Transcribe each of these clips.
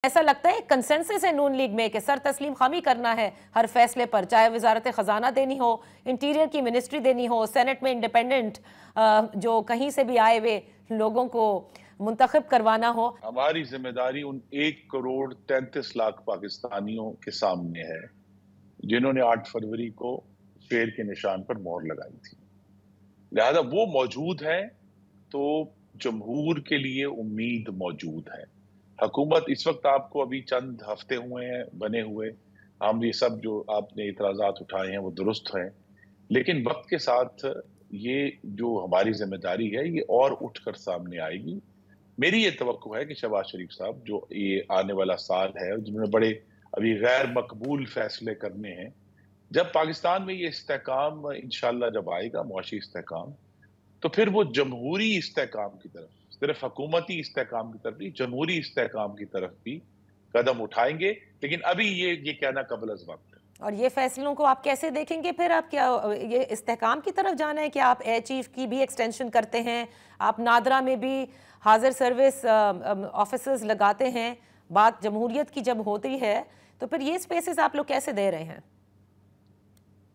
ایسا لگتا ہے کنسنسس ہے نون لیگ میں کہ سر تسلیم خامی کرنا ہے ہر فیصلے پر، چاہے وزارت خزانہ دینی ہو، انٹیریئر کی منسٹری دینی ہو، سینٹ میں انڈیپینڈنٹ جو کہیں سے بھی آئے ہوئے لوگوں کو منتخب کروانا ہو۔ ہماری ذمہ داری ان 1,33,00,000 پاکستانیوں کے سامنے ہے جنہوں نے 8 فروری کو شیر کے نشان پر مہر لگائی تھی۔ لہذا وہ موجود ہے تو جمہور کے لیے امید موجود ہے۔ حکومت اس وقت آپ کو ابھی چند ہفتے ہوئے ہیں بنے ہوئے، ہم یہ سب جو آپ نے اعتراضات اٹھائے ہیں وہ درست ہیں، لیکن وقت کے ساتھ یہ جو ہماری ذمہ داری ہے یہ اور اٹھ کر سامنے آئے گی۔ میری یہ توقع ہے کہ شہباز شریف صاحب جو یہ آنے والا سال ہے جنہوں نے بڑے ابھی غیر مقبول فیصلے کرنے ہیں، جب پاکستان میں یہ استحکام انشاءاللہ جب آئے گا، معاشی استحکام، تو پھر وہ جمہوری استحکام کی طرف، صرف حکومتی استحکام کی طرف نہیں، جمہوری استحکام کی طرف بھی قدم اٹھائیں گے، لیکن ابھی یہ کہنا قبل از وقت ہے۔ اور یہ فیصلوں کو آپ کیسے دیکھیں گے پھر؟ آپ کیا یہ استحکام کی طرف جانا ہے کہ آپ ایئر چیف کی بھی ایکسٹینشن کرتے ہیں، آپ نادرا میں بھی حاضر سروس آفیسرز لگاتے ہیں، بات جمہوریت کی جب ہوتی ہے تو پھر یہ سپیسز آپ لوگ کیسے دے رہے ہیں؟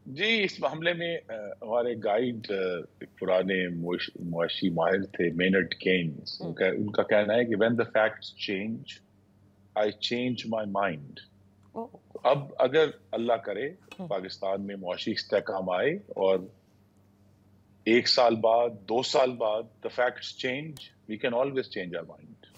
جی، اس معاملے میں ہمارے گائیڈ پرانے معاشی ماہر تھے مینرڈ کینز، ان کا کہنا ہے کہ when the facts change, I change my mind۔ اب اگر اللہ کرے پاکستان میں معاشی استحکام آئے اور 1 سال بعد 2 سال بعد the facts change, we can always change our mind۔